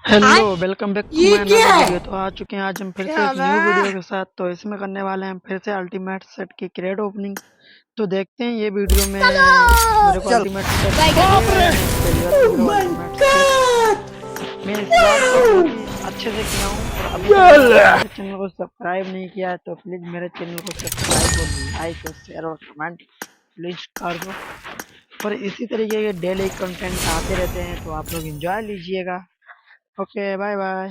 Hello, welcome back to ये my क्या another है? वीडियो। तो आ चुके हैं आज हम फिर से क्या एक न्यू वीडियो के साथ। तो इसमें करने वाले हैं हम फिर से अल्टीमेट सेट की क्रेड ओपनिंग। तो देखते हैं ये वीडियो में मेरे को चल। अल्टीमेट सेट बाप मिलेगा रे। या नहीं। पहली बार ओह खेल रहा हूँ माय अल्टीमेट सेट। गॉड। मैं इस बार तो बहुत ही अच्छे से किया हूँ। और अभी तक अगर आपने चल। मेरे चैनल को सब्सक्राइब नहीं किया है तो प्लीज़ मेरे चैनल को सब्सक्राइब और लाइक और शेयर और कमेंट प्लीज़ कर दो। और इसी तरीके के डेली कंटेंट आते रहते हैं तो आप लोग एंजॉय लीजिएगा। Okay, bye bye.